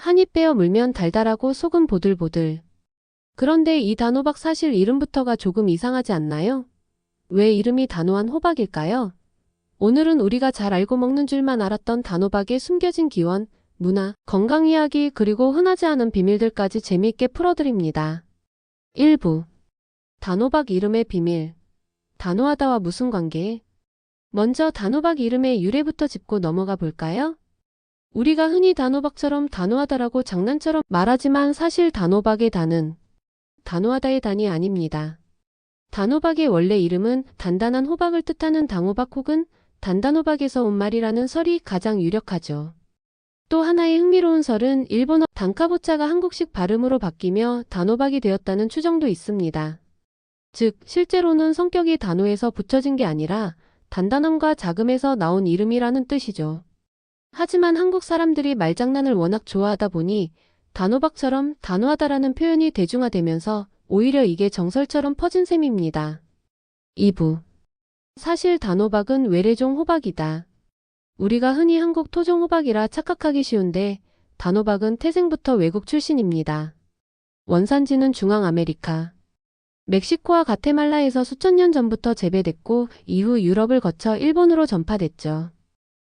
한 입 베어 물면 달달하고 속은 보들보들. 그런데 이 단호박 사실 이름부터가 조금 이상하지 않나요? 왜 이름이 단호한 호박일까요? 오늘은 우리가 잘 알고 먹는 줄만 알았던 단호박의 숨겨진 기원, 문화, 건강 이야기 그리고 흔하지 않은 비밀들까지 재미있게 풀어드립니다. 1부. 단호박 이름의 비밀. 단호하다와 무슨 관계? 먼저 단호박 이름의 유래부터 짚고 넘어가 볼까요? 우리가 흔히 단호박처럼 단호하다라고 장난처럼 말하지만 사실 단호박의 단은 단호하다의 단이 아닙니다. 단호박의 원래 이름은 단단한 호박을 뜻하는 당호박 혹은 단단호박에서 온 말이라는 설이 가장 유력하죠. 또 하나의 흥미로운 설은 일본어 단카보차가 한국식 발음으로 바뀌며 단호박이 되었다는 추정도 있습니다. 즉, 실제로는 성격이 단호해서 붙여진 게 아니라 단단함과 자금에서 나온 이름이라는 뜻이죠. 하지만 한국 사람들이 말장난을 워낙 좋아하다 보니 단호박처럼 단호하다라는 표현이 대중화되면서 오히려 이게 정설처럼 퍼진 셈입니다. 2부. 사실 단호박은 외래종 호박이다. 우리가 흔히 한국 토종 호박이라 착각하기 쉬운데 단호박은 태생부터 외국 출신입니다. 원산지는 중앙아메리카. 멕시코와 가테말라에서 수천 년 전부터 재배됐고 이후 유럽을 거쳐 일본으로 전파됐죠.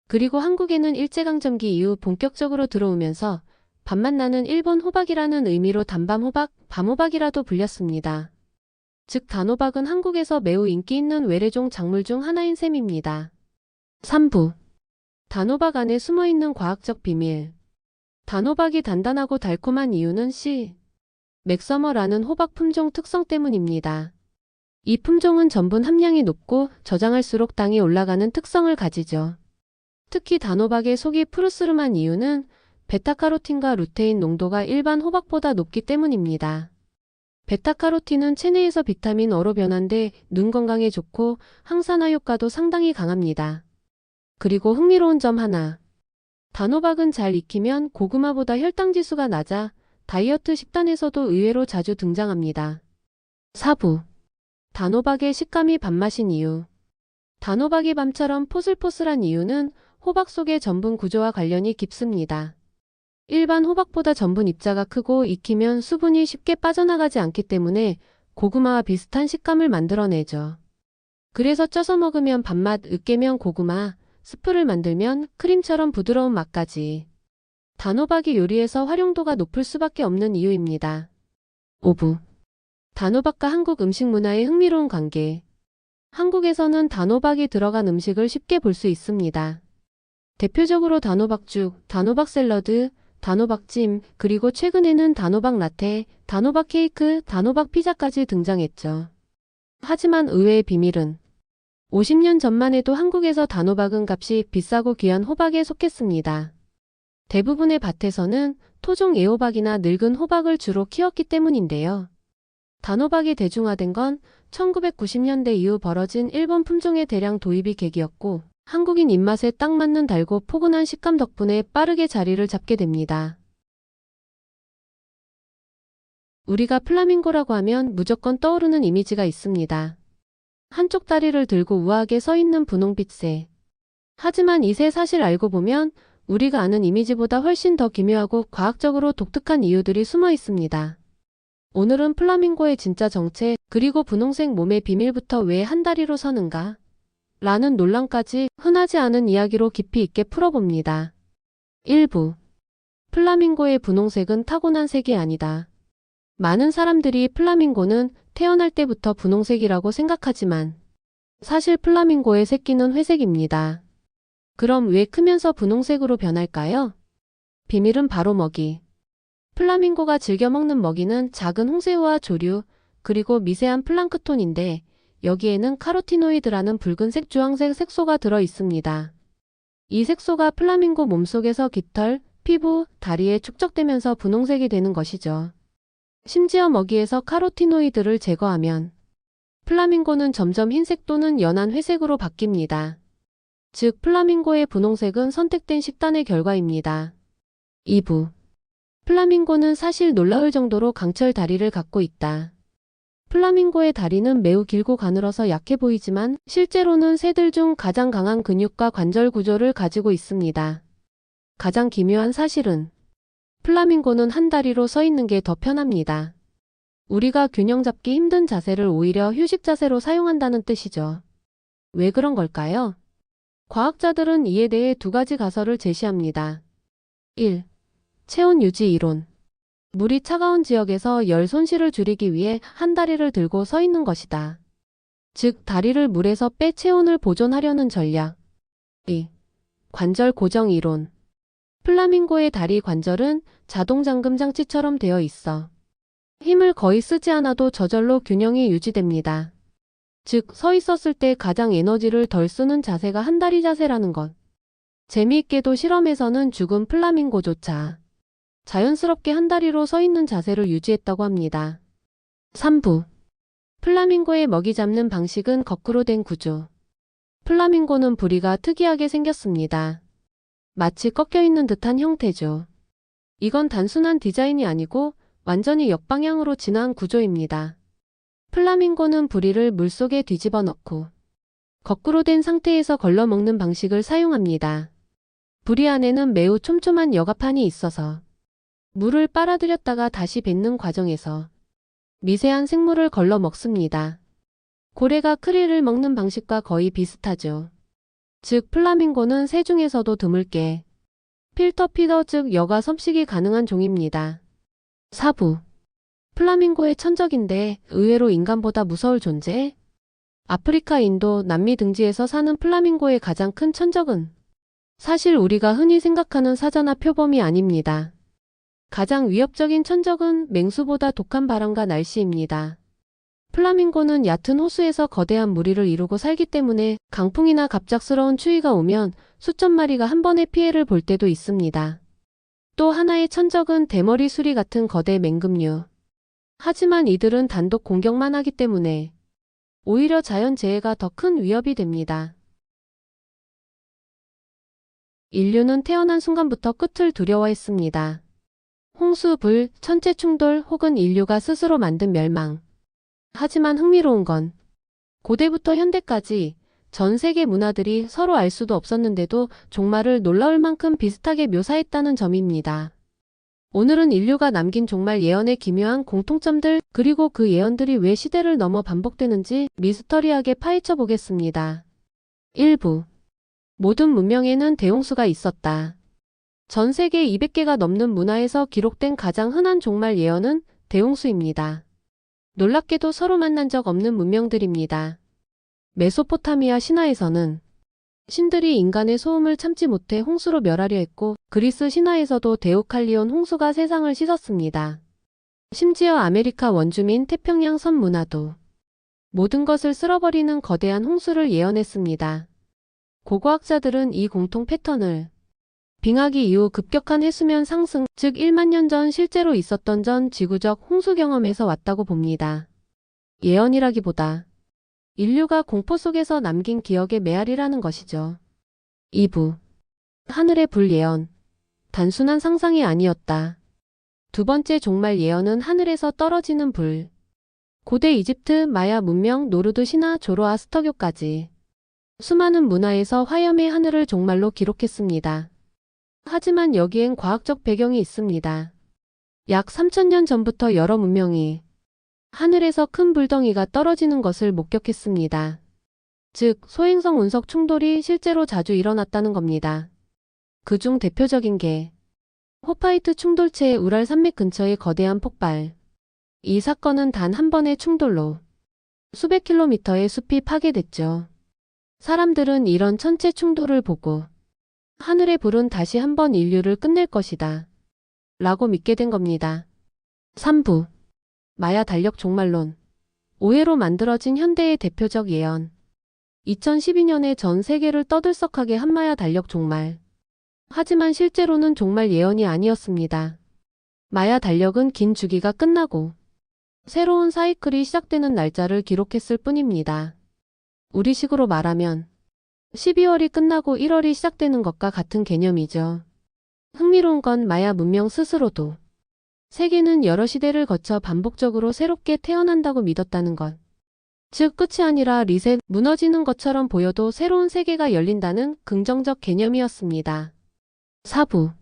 그리고 한국에는 일제강점기 이후 본격적으로 들어오면서 밥맛 나는 일본 호박이라는 의미로 단밤호박, 밤호박이라도 불렸습니다. 즉 단호박은 한국에서 매우 인기 있는 외래종 작물 중 하나인 셈입니다. 3부. 단호박 안에 숨어있는 과학적 비밀. 단호박이 단단하고 달콤한 이유는 맥서머라는 호박 품종 특성 때문입니다. 이 품종은 전분 함량이 높고 저장할수록 당이 올라가는 특성을 가지죠. 특히 단호박의 속이 푸르스름한 이유는 베타카로틴과 루테인 농도가 일반 호박보다 높기 때문입니다. 베타카로틴은 체내에서 비타민 어로 변환돼 눈 건강에 좋고 항산화 효과도 상당히 강합니다. 그리고 흥미로운 점 하나. 단호박은 잘 익히면 고구마보다 혈당 지수가 낮아 다이어트 식단에서도 의외로 자주 등장합니다. 4부. 단호박의 식감이 밥맛인 이유. 단호박이 밤처럼 포슬포슬한 이유는 호박 속의 전분 구조와 관련이 깊습니다. 일반 호박보다 전분 입자가 크고 익히면 수분이 쉽게 빠져나가지 않기 때문에 고구마와 비슷한 식감을 만들어내죠. 그래서 쪄서 먹으면 밥맛, 으깨면 고구마, 스프를 만들면 크림처럼 부드러운 맛까지. 단호박이 요리에서 활용도가 높을 수밖에 없는 이유입니다. 5부. 단호박과 한국 음식 문화의 흥미로운 관계. 한국에서는 단호박이 들어간 음식을 쉽게 볼 수 있습니다. 대표적으로 단호박죽, 단호박 샐러드, 단호박찜, 그리고 최근에는 단호박 라테, 단호박 케이크, 단호박 피자까지 등장했죠. 하지만 의외의 비밀은 50년 전만 해도 한국에서 단호박은 값이 비싸고 귀한 호박에 속했습니다. 대부분의 밭에서는 토종 애호박이나 늙은 호박을 주로 키웠기 때문인데요. 단호박이 대중화된 건 1990년대 이후 벌어진 일본 품종의 대량 도입이 계기였고 한국인 입맛에 딱 맞는 달고 포근한 식감 덕분에 빠르게 자리를 잡게 됩니다. 우리가 플라밍고라고 하면 무조건 떠오르는 이미지가 있습니다. 한쪽 다리를 들고 우아하게 서 있는 분홍빛 새. 하지만 이 새 사실 알고 보면 우리가 아는 이미지보다 훨씬 더 기묘하고 과학적으로 독특한 이유들이 숨어 있습니다. 오늘은 플라밍고의 진짜 정체, 그리고 분홍색 몸의 비밀부터 왜 한 다리로 서는가? 라는 논란까지 흔하지 않은 이야기로 깊이 있게 풀어봅니다. 1부. 플라밍고의 분홍색은 타고난 색이 아니다. 많은 사람들이 플라밍고는 태어날 때부터 분홍색이라고 생각하지만 사실 플라밍고의 새끼는 회색입니다. 그럼 왜 크면서 분홍색으로 변할까요? 비밀은 바로 먹이. 플라밍고가 즐겨 먹는 먹이는 작은 홍새우와 조류, 그리고 미세한 플랑크톤인데 여기에는 카로티노이드라는 붉은색 주황색 색소가 들어 있습니다. 이 색소가 플라밍고 몸속에서 깃털, 피부, 다리에 축적되면서 분홍색이 되는 것이죠. 심지어 먹이에서 카로티노이드를 제거하면 플라밍고는 점점 흰색 또는 연한 회색으로 바뀝니다. 즉 플라밍고의 분홍색은 선택된 식단의 결과입니다. 2부. 플라밍고는 사실 놀라울 정도로 강철 다리를 갖고 있다. 플라밍고의 다리는 매우 길고 가늘어서 약해 보이지만 실제로는 새들 중 가장 강한 근육과 관절 구조를 가지고 있습니다. 가장 기묘한 사실은 플라밍고는 한 다리로 서 있는 게 더 편합니다. 우리가 균형 잡기 힘든 자세를 오히려 휴식 자세로 사용한다는 뜻이죠. 왜 그런 걸까요? 과학자들은 이에 대해 두 가지 가설을 제시합니다. 1. 체온 유지 이론. 물이 차가운 지역에서 열 손실을 줄이기 위해 한 다리를 들고 서 있는 것이다. 즉, 다리를 물에서 빼 체온을 보존하려는 전략. 2. 관절 고정 이론. 플라밍고의 다리 관절은 자동 잠금 장치처럼 되어 있어 힘을 거의 쓰지 않아도 저절로 균형이 유지됩니다. 즉, 서 있었을 때 가장 에너지를 덜 쓰는 자세가 한 다리 자세라는 것. 재미있게도 실험에서는 죽은 플라밍고조차 자연스럽게 한 다리로 서 있는 자세를 유지했다고 합니다. 3부. 플라밍고의 먹이 잡는 방식은 거꾸로 된 구조. 플라밍고는 부리가 특이하게 생겼습니다. 마치 꺾여 있는 듯한 형태죠. 이건 단순한 디자인이 아니고 완전히 역방향으로 진화한 구조입니다. 플라밍고는 부리를 물속에 뒤집어 넣고 거꾸로 된 상태에서 걸러먹는 방식을 사용합니다. 부리 안에는 매우 촘촘한 여과판이 있어서 물을 빨아들였다가 다시 뱉는 과정에서 미세한 생물을 걸러 먹습니다. 고래가 크릴을 먹는 방식과 거의 비슷하죠. 즉, 플라밍고는 새 중에서도 드물게 필터 피더 즉 여과 섭식이 가능한 종입니다. 4부. 플라밍고의 천적인데 의외로 인간보다 무서울 존재? 아프리카, 인도, 남미 등지에서 사는 플라밍고의 가장 큰 천적은 사실 우리가 흔히 생각하는 사자나 표범이 아닙니다. 가장 위협적인 천적은 맹수보다 독한 바람과 날씨입니다. 플라밍고는 얕은 호수에서 거대한 무리를 이루고 살기 때문에 강풍이나 갑작스러운 추위가 오면 수천 마리가 한 번에 피해를 볼 때도 있습니다. 또 하나의 천적은 대머리 수리 같은 거대 맹금류. 하지만 이들은 단독 공격만 하기 때문에 오히려 자연재해가 더 큰 위협이 됩니다. 인류는 태어난 순간부터 끝을 두려워했습니다. 홍수, 불, 천체 충돌 혹은 인류가 스스로 만든 멸망. 하지만 흥미로운 건 고대부터 현대까지 전 세계 문화들이 서로 알 수도 없었는데도 종말을 놀라울 만큼 비슷하게 묘사했다는 점입니다. 오늘은 인류가 남긴 종말 예언의 기묘한 공통점들 그리고 그 예언들이 왜 시대를 넘어 반복되는지 미스터리하게 파헤쳐 보겠습니다. 1부. 모든 문명에는 대홍수가 있었다. 전 세계 200개가 넘는 문화에서 기록된 가장 흔한 종말 예언은 대홍수입니다. 놀랍게도 서로 만난 적 없는 문명들입니다. 메소포타미아 신화에서는 신들이 인간의 소음을 참지 못해 홍수로 멸하려 했고 그리스 신화에서도 데우칼리온 홍수가 세상을 씻었습니다. 심지어 아메리카 원주민 태평양 섬 문화도 모든 것을 쓸어버리는 거대한 홍수를 예언했습니다. 고고학자들은 이 공통 패턴을 빙하기 이후 급격한 해수면 상승, 즉 1만 년 전 실제로 있었던 전 지구적 홍수 경험에서 왔다고 봅니다. 예언이라기보다 인류가 공포 속에서 남긴 기억의 메아리라는 것이죠. 2부. 하늘의 불 예언. 단순한 상상이 아니었다. 두 번째 종말 예언은 하늘에서 떨어지는 불. 고대 이집트, 마야 문명, 노르드 신화, 조로아스터교까지 수많은 문화에서 화염의 하늘을 종말로 기록했습니다. 하지만 여기엔 과학적 배경이 있습니다. 약 3000년 전부터 여러 문명이 하늘에서 큰 불덩이가 떨어지는 것을 목격했습니다. 즉, 소행성 운석 충돌이 실제로 자주 일어났다는 겁니다. 그중 대표적인 게 호파이트 충돌체의 우랄 산맥 근처의 거대한 폭발. 이 사건은 단 한 번의 충돌로 수백 킬로미터의 숲이 파괴됐죠. 사람들은 이런 천체 충돌을 보고 하늘의 불은 다시 한번 인류를 끝낼 것이다 라고 믿게 된 겁니다. 3부. 마야 달력 종말론. 오해로 만들어진 현대의 대표적 예언. 2012년에 전 세계를 떠들썩하게 한 마야 달력 종말. 하지만 실제로는 종말 예언이 아니었습니다. 마야 달력은 긴 주기가 끝나고 새로운 사이클이 시작되는 날짜를 기록했을 뿐입니다. 우리식으로 말하면 12월이 끝나고 1월이 시작되는 것과 같은 개념이죠. 흥미로운 건 마야 문명 스스로도 세계는 여러 시대를 거쳐 반복적으로 새롭게 태어난다고 믿었다는 것. 즉 끝이 아니라 리셋, 무너지는 것처럼 보여도 새로운 세계가 열린다는 긍정적 개념이었습니다. 4부.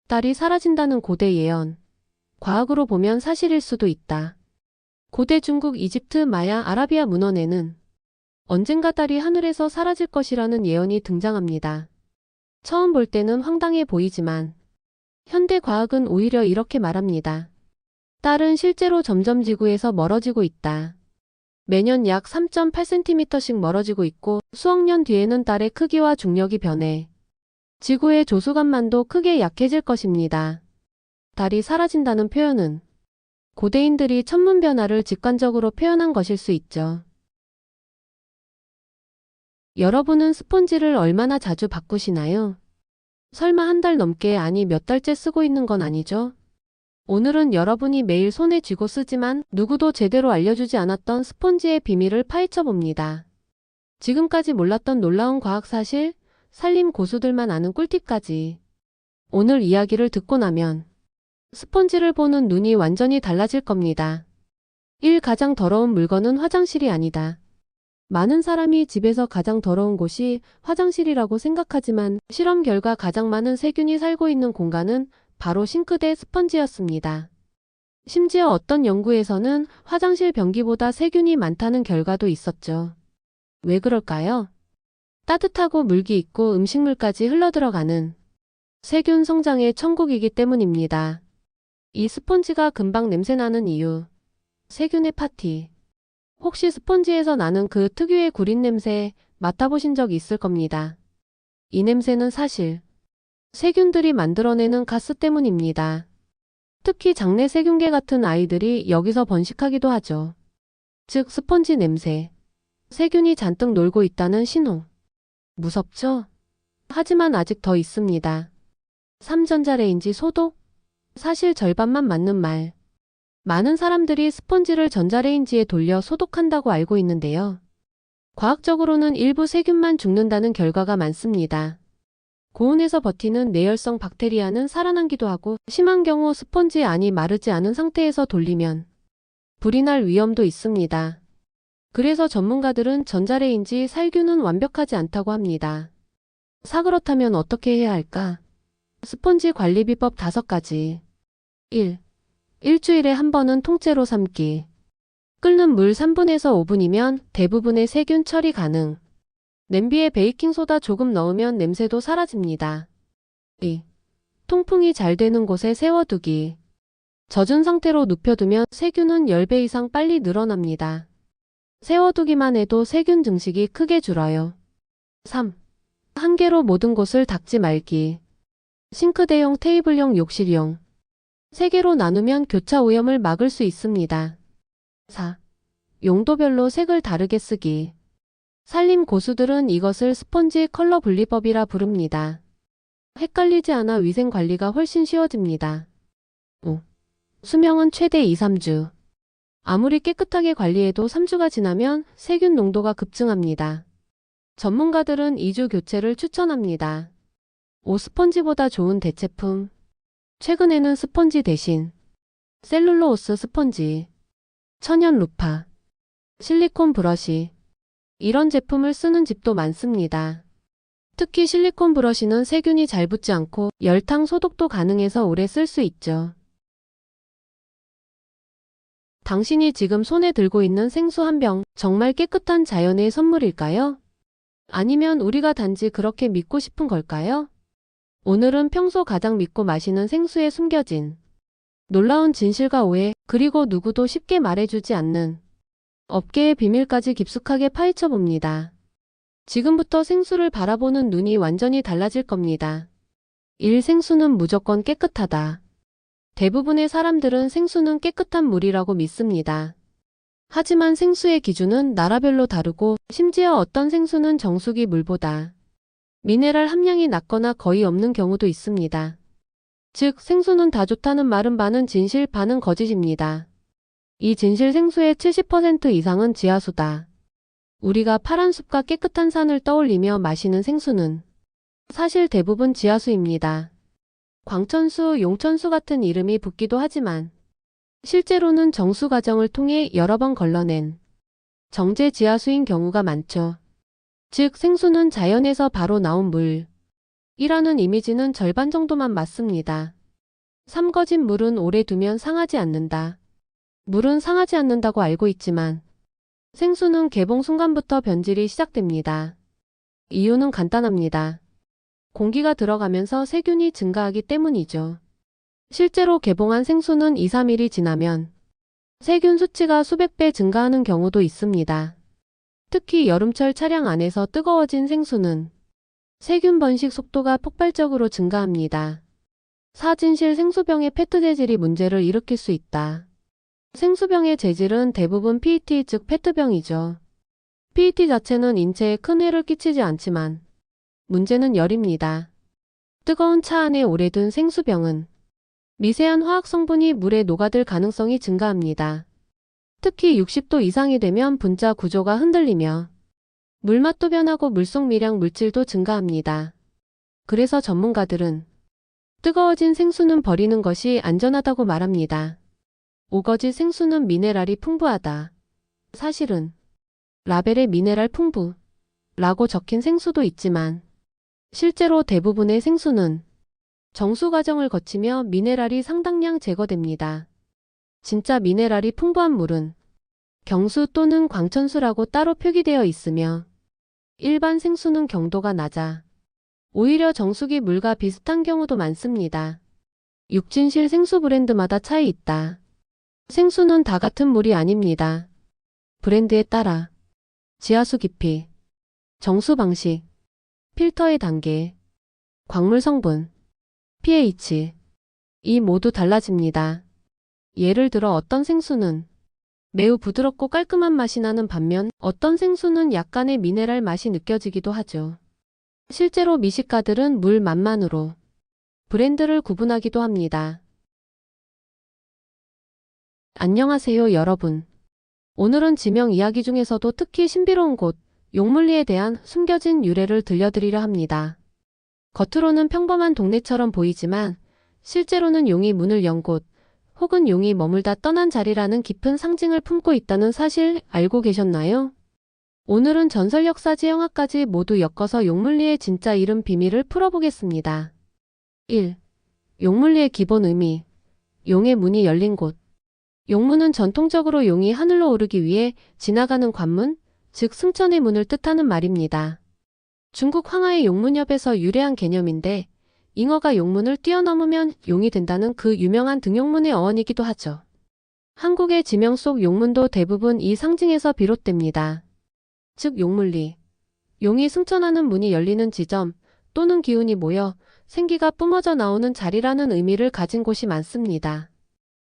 딸이 사라진다는 고대 예언. 과학으로 보면 사실일 수도 있다. 고대 중국, 이집트, 마야, 아라비아 문헌에는 언젠가 딸이 하늘에서 사라질 것이라는 예언이 등장합니다. 처음 볼 때는 황당해 보이지만 현대 과학은 오히려 이렇게 말합니다. 딸은 실제로 점점 지구에서 멀어지고 있다. 매년 약 3.8cm씩 멀어지고 있고 수억 년 뒤에는 딸의 크기와 중력이 변해 지구의 조수간만도 크게 약해질 것입니다. 달이 사라진다는 표현은 고대인들이 천문 변화를 직관적으로 표현한 것일 수 있죠. 여러분은 스폰지를 얼마나 자주 바꾸시나요? 설마 한 달 넘게, 아니 몇 달째 쓰고 있는 건 아니죠? 오늘은 여러분이 매일 손에 쥐고 쓰지만 누구도 제대로 알려주지 않았던 스폰지의 비밀을 파헤쳐 봅니다. 지금까지 몰랐던 놀라운 과학 사실, 살림 고수들만 아는 꿀팁까지. 오늘 이야기를 듣고 나면 스폰지를 보는 눈이 완전히 달라질 겁니다. 1. 가장 더러운 물건은 화장실이 아니다. 많은 사람이 집에서 가장 더러운 곳이 화장실이라고 생각하지만 실험 결과 가장 많은 세균이 살고 있는 공간은 바로 싱크대 스펀지였습니다. 심지어 어떤 연구에서는 화장실 변기보다 세균이 많다는 결과도 있었죠. 왜 그럴까요? 따뜻하고 물기 있고 음식물까지 흘러들어가는 세균 성장의 천국이기 때문입니다. 이 스폰지가 금방 냄새나는 이유. 세균의 파티. 혹시 스폰지에서 나는 그 특유의 구린 냄새 맡아보신 적 있을 겁니다. 이 냄새는 사실 세균들이 만들어내는 가스 때문입니다. 특히 장내 세균계 같은 아이들이 여기서 번식하기도 하죠. 즉 스폰지 냄새. 세균이 잔뜩 놀고 있다는 신호. 무섭죠? 하지만 아직 더 있습니다. 3. 전자레인지 소독? 사실 절반만 맞는 말. 많은 사람들이 스폰지를 전자레인지에 돌려 소독한다고 알고 있는데요. 과학적으로는 일부 세균만 죽는다는 결과가 많습니다. 고온에서 버티는 내열성 박테리아는 살아남기도 하고 심한 경우 스폰지 안이 마르지 않은 상태에서 돌리면 불이 날 위험도 있습니다. 그래서 전문가들은 전자레인지 살균은 완벽하지 않다고 합니다. 그렇다면 어떻게 해야 할까? 스폰지 관리 비법 5가지. 1. 일주일에 한 번은 통째로 삶기. 끓는 물 3분에서 5분이면 대부분의 세균 처리 가능. 냄비에 베이킹소다 조금 넣으면 냄새도 사라집니다. 2. 통풍이 잘 되는 곳에 세워두기. 젖은 상태로 눕혀두면 세균은 10배 이상 빨리 늘어납니다. 세워두기만 해도 세균 증식이 크게 줄어요. 3. 한 개로 모든 곳을 닦지 말기. 싱크대용, 테이블용, 욕실용. 3개로 나누면 교차 오염을 막을 수 있습니다. 4. 용도별로 색을 다르게 쓰기. 살림 고수들은 이것을 스폰지 컬러 분리법이라 부릅니다. 헷갈리지 않아 위생 관리가 훨씬 쉬워집니다. 5. 수명은 최대 2-3주. 아무리 깨끗하게 관리해도 3주가 지나면 세균 농도가 급증합니다. 전문가들은 2주 교체를 추천합니다. 5. 스폰지보다 좋은 대체품. 최근에는 스폰지 대신 셀룰로스 스폰지, 천연 루파, 실리콘 브러쉬 이런 제품을 쓰는 집도 많습니다. 특히 실리콘 브러쉬는 세균이 잘 붙지 않고 열탕 소독도 가능해서 오래 쓸 수 있죠. 당신이 지금 손에 들고 있는 생수 한 병 정말 깨끗한 자연의 선물일까요? 아니면 우리가 단지 그렇게 믿고 싶은 걸까요? 오늘은 평소 가장 믿고 마시는 생수에 숨겨진 놀라운 진실과 오해, 그리고 누구도 쉽게 말해주지 않는 업계의 비밀까지 깊숙하게 파헤쳐 봅니다. 지금부터 생수를 바라보는 눈이 완전히 달라질 겁니다. 1. 생수는 무조건 깨끗하다. 대부분의 사람들은 생수는 깨끗한 물이라고 믿습니다. 하지만 생수의 기준은 나라별로 다르고 심지어 어떤 생수는 정수기 물보다 미네랄 함량이 낮거나 거의 없는 경우도 있습니다. 즉 생수는 다 좋다는 말은 반은 진실 반은 거짓입니다. 이 진실 생수의 70% 이상은 지하수다. 우리가 파란 숲과 깨끗한 산을 떠올리며 마시는 생수는 사실 대부분 지하수입니다. 광천수, 용천수 같은 이름이 붙기도 하지만 실제로는 정수 과정을 통해 여러 번 걸러낸 정제 지하수인 경우가 많죠. 즉 생수는 자연에서 바로 나온 물이라는 이미지는 절반 정도만 맞습니다. 삶거진 물은 오래 두면 상하지 않는다. 물은 상하지 않는다고 알고 있지만 생수는 개봉 순간부터 변질이 시작됩니다. 이유는 간단합니다. 공기가 들어가면서 세균이 증가하기 때문이죠. 실제로 개봉한 생수는 2, 3일이 지나면 세균 수치가 수백 배 증가하는 경우도 있습니다. 특히 여름철 차량 안에서 뜨거워진 생수는 세균 번식 속도가 폭발적으로 증가합니다. 사진실 생수병의 페트 재질이 문제를 일으킬 수 있다. 생수병의 재질은 대부분 PET 즉 페트병이죠. PET 자체는 인체에 큰 해를 끼치지 않지만 문제는 열입니다. 뜨거운 차 안에 오래 둔 생수병은 미세한 화학 성분이 물에 녹아들 가능성이 증가합니다. 특히 60도 이상이 되면 분자 구조가 흔들리며 물맛도 변하고 물속 미량 물질도 증가합니다. 그래서 전문가들은 뜨거워진 생수는 버리는 것이 안전하다고 말합니다. 우거지 생수는 미네랄이 풍부하다. 사실은 라벨에 미네랄 풍부 라고 적힌 생수도 있지만 실제로 대부분의 생수는 정수 과정을 거치며 미네랄이 상당량 제거됩니다. 진짜 미네랄이 풍부한 물은 경수 또는 광천수라고 따로 표기되어 있으며 일반 생수는 경도가 낮아 오히려 정수기 물과 비슷한 경우도 많습니다. 육진실 생수 브랜드마다 차이 있다. 생수는 다 같은 물이 아닙니다. 브랜드에 따라 지하수 깊이, 정수 방식, 필터의 단계, 광물 성분, pH 이 모두 달라집니다. 예를 들어 어떤 생수는 매우 부드럽고 깔끔한 맛이 나는 반면 어떤 생수는 약간의 미네랄 맛이 느껴지기도 하죠. 실제로 미식가들은 물 맛만으로 브랜드를 구분하기도 합니다. 안녕하세요 여러분. 오늘은 지명 이야기 중에서도 특히 신비로운 곳, 용물리에 대한 숨겨진 유래를 들려드리려 합니다. 겉으로는 평범한 동네처럼 보이지만 실제로는 용이 문을 연 곳, 혹은 용이 머물다 떠난 자리라는 깊은 상징을 품고 있다는 사실 알고 계셨나요? 오늘은 전설 역사지 영화까지 모두 엮어서 용물리의 진짜 이름 비밀을 풀어보겠습니다. 1. 용물리의 기본 의미. 용의 문이 열린 곳. 용문은 전통적으로 용이 하늘로 오르기 위해 지나가는 관문, 즉 승천의 문을 뜻하는 말입니다. 중국 황하의 용문엽에서 유래한 개념인데 잉어가 용문을 뛰어넘으면 용이 된다는 그 유명한 등용문의 어원이기도 하죠. 한국의 지명 속 용문도 대부분 이 상징에서 비롯됩니다. 즉 용물리. 용이 승천하는 문이 열리는 지점 또는 기운이 모여 생기가 뿜어져 나오는 자리라는 의미를 가진 곳이 많습니다.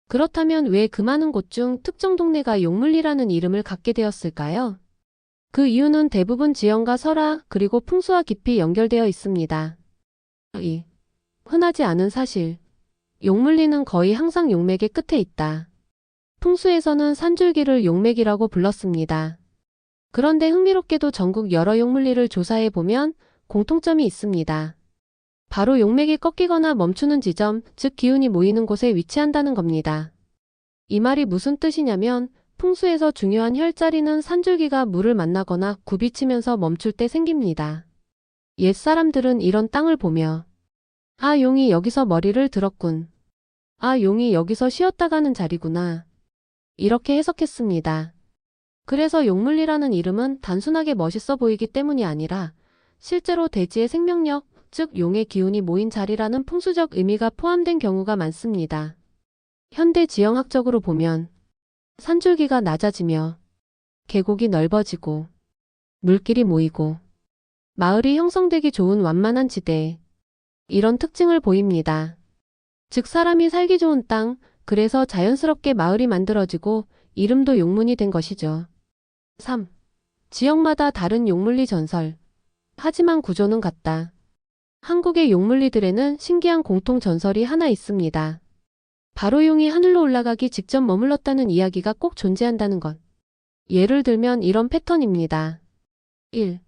그렇다면 왜 그 많은 곳 중 특정 동네가 용물리라는 이름을 갖게 되었을까요? 그 이유는 대부분 지형과 설화 그리고 풍수와 깊이 연결되어 있습니다. 2. 흔하지 않은 사실. 용물리는 거의 항상 용맥의 끝에 있다. 풍수에서는 산줄기를 용맥이라고 불렀습니다. 그런데 흥미롭게도 전국 여러 용물리를 조사해보면 공통점이 있습니다. 바로 용맥이 꺾이거나 멈추는 지점, 즉 기운이 모이는 곳에 위치한다는 겁니다. 이 말이 무슨 뜻이냐면 풍수에서 중요한 혈자리는 산줄기가 물을 만나거나 굽이치면서 멈출 때 생깁니다. 옛 사람들은 이런 땅을 보며 아, 용이 여기서 머리를 들었군. 아, 용이 여기서 쉬었다 가는 자리구나. 이렇게 해석했습니다. 그래서 용물리라는 이름은 단순하게 멋있어 보이기 때문이 아니라 실제로 대지의 생명력, 즉 용의 기운이 모인 자리라는 풍수적 의미가 포함된 경우가 많습니다. 현대 지형학적으로 보면 산줄기가 낮아지며 계곡이 넓어지고 물길이 모이고 마을이 형성되기 좋은 완만한 지대, 이런 특징을 보입니다. 즉 사람이 살기 좋은 땅, 그래서 자연스럽게 마을이 만들어지고 이름도 용문이 된 것이죠. 3. 지역마다 다른 용물리 전설. 하지만 구조는 같다. 한국의 용물리들에는 신기한 공통 전설이 하나 있습니다. 바로 용이 하늘로 올라가기 직접 머물렀다는 이야기가 꼭 존재한다는 것. 예를 들면 이런 패턴입니다. 1.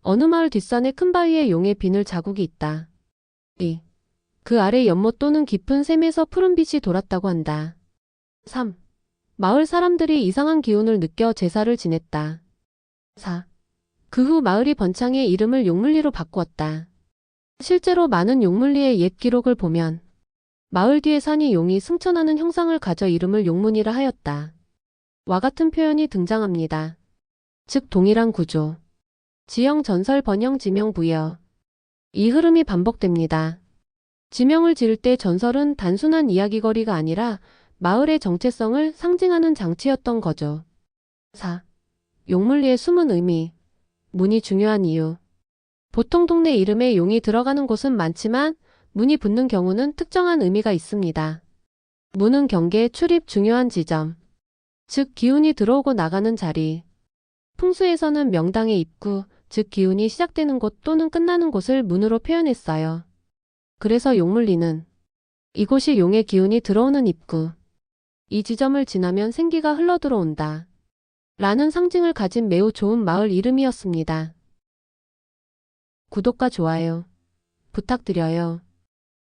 어느 마을 뒷산의 큰 바위에 용의 비늘 자국이 있다. 2. 그 아래 연못 또는 깊은 샘에서 푸른빛이 돌았다고 한다. 3. 마을 사람들이 이상한 기운을 느껴 제사를 지냈다. 4. 그 후 마을이 번창해 이름을 용물리로 바꾸었다. 실제로 많은 용물리의 옛 기록을 보면 마을 뒤에 산이 용이 승천하는 형상을 가져 이름을 용문이라 하였다. 와 같은 표현이 등장합니다. 즉 동일한 구조. 지형 전설 번영 지명 부여. 이 흐름이 반복됩니다. 지명을 지을 때 전설은 단순한 이야기거리가 아니라 마을의 정체성을 상징하는 장치였던 거죠. 4. 용물리의 숨은 의미. 문이 중요한 이유. 보통 동네 이름에 용이 들어가는 곳은 많지만 문이 붙는 경우는 특정한 의미가 있습니다. 문은 경계, 출입 중요한 지점. 즉 기운이 들어오고 나가는 자리. 풍수에서는 명당의 입구, 즉 기운이 시작되는 곳 또는 끝나는 곳을 문으로 표현했어요. 그래서 용물리는 이곳이 용의 기운이 들어오는 입구. 이 지점을 지나면 생기가 흘러들어온다. 라는 상징을 가진 매우 좋은 마을 이름이었습니다. 구독과 좋아요 부탁드려요.